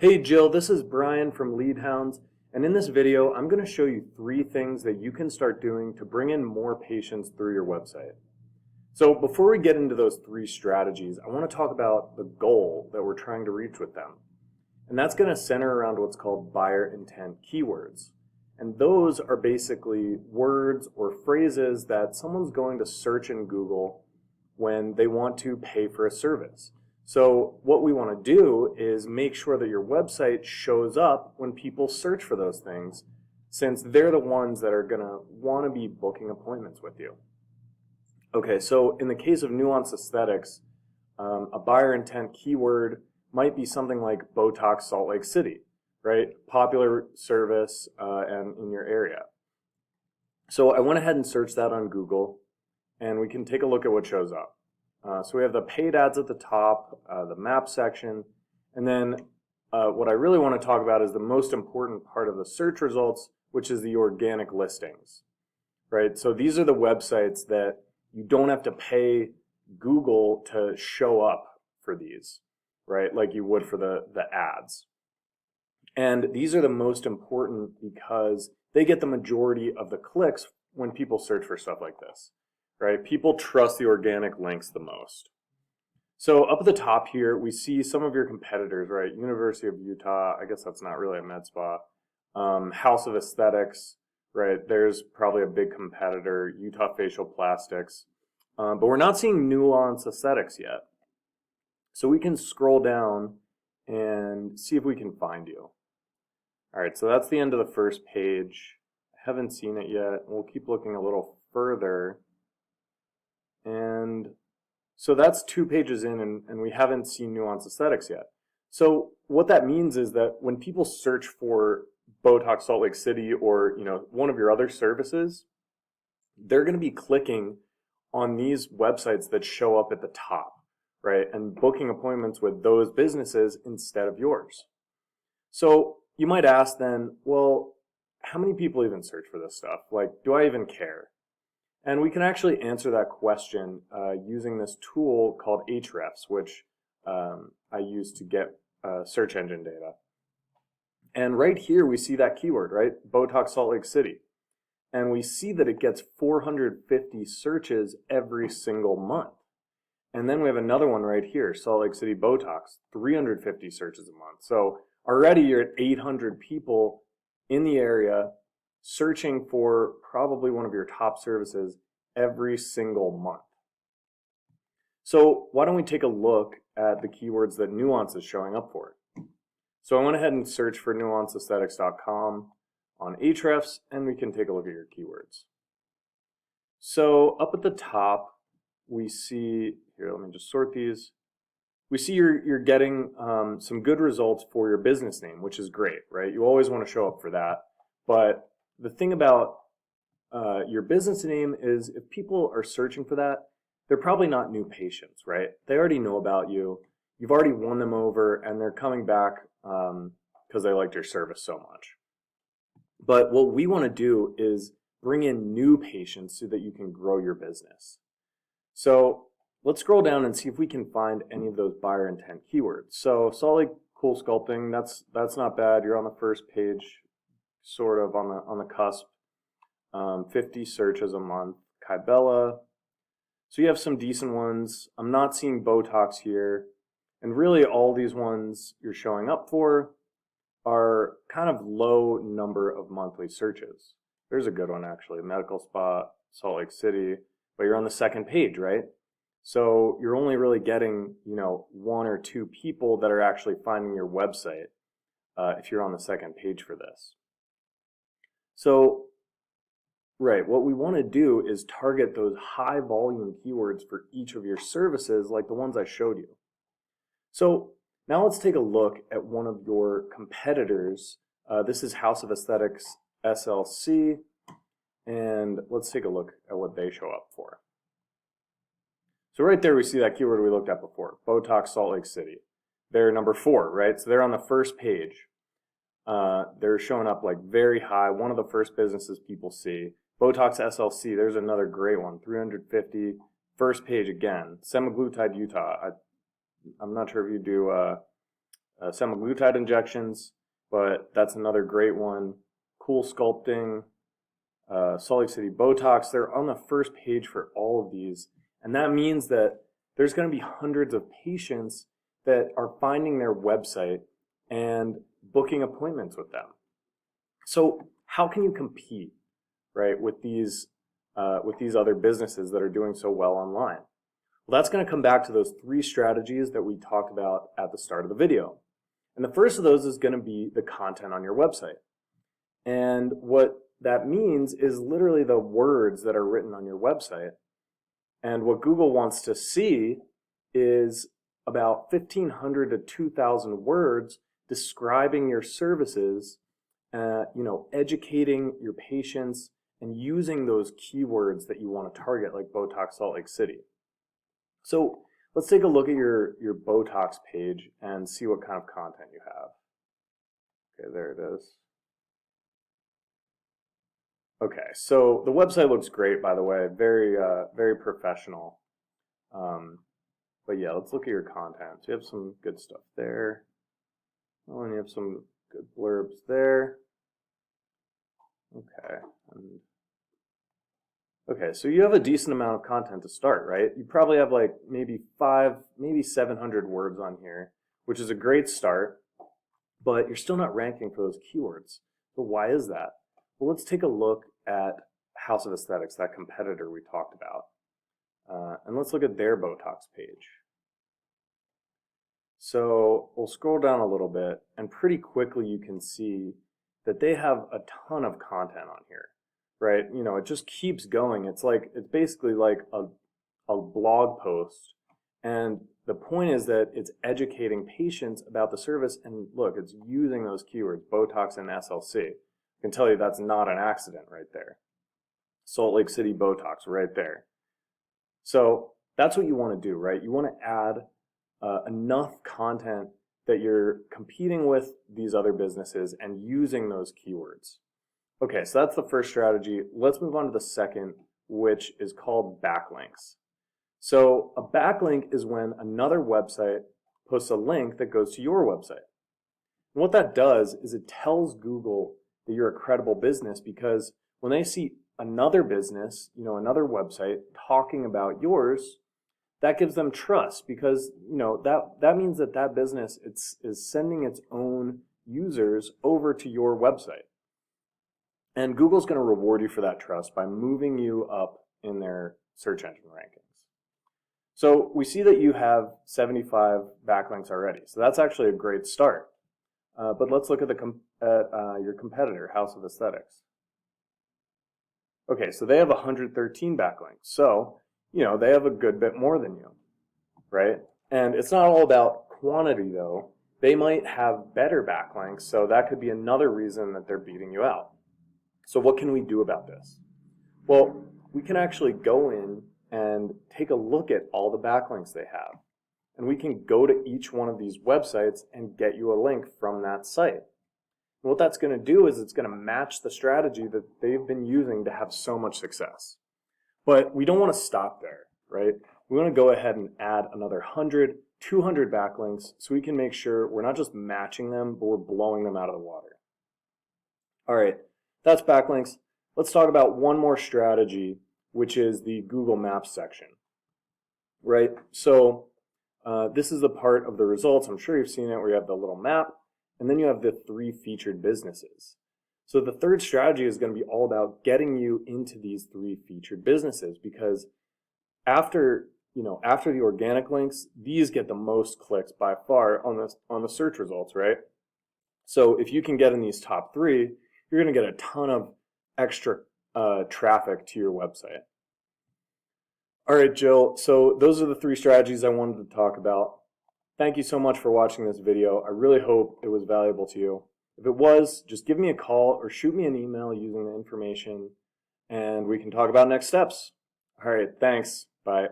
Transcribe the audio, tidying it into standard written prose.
Hey Jill, this is Brian from Leadhounds, and in this video I'm going to show you 3 things that you can start doing to bring in more patients through your website. So before we get into those 3 strategies, I want to talk about the goal that we're trying to reach with them. And that's going to center around what's called buyer intent keywords. And those are basically words or phrases that someone's going to search in Google when they want to pay for a service. So what we want to do is make sure that your website shows up when people search for those things, since they're the ones that are going to want to be booking appointments with you. Okay, so in the case of Nuance Aesthetics, a buyer intent keyword might be something like Botox Salt Lake City, right? Popular service and in your area. So I went ahead and searched that on Google, and we can take a look at what shows up. So we have the paid ads at the top, the map section, and then what I really want to talk about is the most important part of the search results, which is the organic listings, right? So these are the websites that you don't have to pay Google to show up for these, right? Like you would for the ads. And these are the most important because they get the majority of the clicks when people search for stuff like this. Right? People trust the organic links the most. So up at the top here, we see some of your competitors, right? University of Utah, I guess that's not really a med spa. House of Aesthetics, right? There's probably a big competitor, Utah Facial Plastics. But we're not seeing Nuance Aesthetics yet. So we can scroll down and see if we can find you. All right, so that's the end of the first page. I haven't seen it yet. We'll keep looking a little further. And so that's 2 pages in, and we haven't seen Nuance Aesthetics yet. So what that means is that when people search for Botox Salt Lake City or one of your other services, they're going to be clicking on these websites that show up at the top, right? And booking appointments with those businesses instead of yours. So you might ask then, well, how many people even search for this stuff? Like, do I even care? And we can actually answer that question using this tool called Ahrefs, which I use to get search engine data. And right here we see that keyword, right? Botox Salt Lake City. And we see that it gets 450 searches every single month. And then we have another one right here, Salt Lake City Botox, 350 searches a month. So already you're at 800 people in the area searching for probably one of your top services every single month. So why don't we take a look at the keywords that Nuance is showing up for? So I went ahead and searched for nuanceaesthetics.com on Ahrefs, and we can take a look at your keywords. So up at the top, we see, here, let me just sort these. We see you're getting some good results for your business name, which is great, right? You always want to show up for that. But the thing about your business name is if people are searching for that, they're probably not new patients, right? They already know about you. You've already won them over, and they're coming back because they liked your service so much. But what we want to do is bring in new patients so that you can grow your business. So let's scroll down and see if we can find any of those buyer intent keywords. So Salt Lake Cool Sculpting, that's not bad. You're on the first page, sort of on the cusp. 50 searches a month. Kybella. So you have some decent ones. I'm not seeing Botox here. And really all these ones you're showing up for are kind of low number of monthly searches. There's a good one actually, Medical Spa, Salt Lake City, but you're on the second page, right? So you're only really getting, 1 or 2 people that are actually finding your website if you're on the second page for this. So right, what we want to do is target those high volume keywords for each of your services like the ones I showed you. So now let's take a look at one of your competitors. This is House of Aesthetics SLC, and let's take a look at what they show up for. So right there we see that keyword we looked at before, Botox Salt Lake City. They're number 4, right? So they're on the first page. They're showing up like very high, one of the first businesses people see. Botox SLC, there's another great one, 350, first page again. Semaglutide Utah, I'm not sure if you do semaglutide injections, but that's another great one. Cool sculpting, Salt Lake City Botox. They're on the first page for all of these. And that means that there's going to be hundreds of patients that are finding their website and booking appointments with them. So how can you compete, right, with these other businesses that are doing so well online? Well, that's going to come back to those 3 strategies that we talked about at the start of the video. And the first of those is going to be the content on your website. And what that means is literally the words that are written on your website. And what Google wants to see is about 1,500 to 2,000 words describing your services, educating your patients, and using those keywords that you want to target, like Botox Salt Lake City. So let's take a look at your Botox page and see what kind of content you have. Okay, there it is. Okay, so the website looks great, by the way, very professional. But yeah, let's look at your content. So you have some good stuff there. Oh, and you have some good blurbs there. Okay, so you have a decent amount of content to start, right? You probably have like maybe 700 words on here, which is a great start, but you're still not ranking for those keywords. So why is that? Well, let's take a look at House of Aesthetics, that competitor we talked about. And let's look at their Botox page. So we'll scroll down a little bit, and pretty quickly you can see that they have a ton of content on here, right? You know, it just keeps going. It's basically like a blog post, and the point is that it's educating patients about the service, and look, it's using those keywords, Botox and SLC. I can tell you that's not an accident right there. Salt Lake City Botox right there. So that's what you want to do, right? You want to add enough content that you're competing with these other businesses and using those keywords. Okay, so that's the first strategy. Let's move on to the second, which is called backlinks. So a backlink is when another website posts a link that goes to your website. And what that does is it tells Google that you're a credible business, because when they see another business, another website talking about yours, that gives them trust, because that means that business is sending its own users over to your website. And Google's going to reward you for that trust by moving you up in their search engine rankings. So we see that you have 75 backlinks already. So that's actually a great start. But let's look at your competitor, House of Aesthetics. Okay, so they have 113 backlinks. So, they have a good bit more than you, right? And it's not all about quantity, though. They might have better backlinks, so that could be another reason that they're beating you out. So what can we do about this? Well, we can actually go in and take a look at all the backlinks they have. And we can go to each one of these websites and get you a link from that site. And what that's going to do is it's going to match the strategy that they've been using to have so much success. But we don't want to stop there, right? We want to go ahead and add another 100, 200 backlinks so we can make sure we're not just matching them, but we're blowing them out of the water. All right, that's backlinks. Let's talk about one more strategy, which is the Google Maps section, right? So this is the part of the results, I'm sure you've seen it, where you have the little map, and then you have the 3 featured businesses. So the third strategy is going to be all about getting you into these 3 featured businesses, because after the organic links, these get the most clicks by far on the search results, right? So if you can get in these top 3, you're going to get a ton of extra traffic to your website. All right, Jill, so those are the 3 strategies I wanted to talk about. Thank you so much for watching this video. I really hope it was valuable to you. If it was, just give me a call or shoot me an email using the information, and we can talk about next steps. All right, thanks. Bye.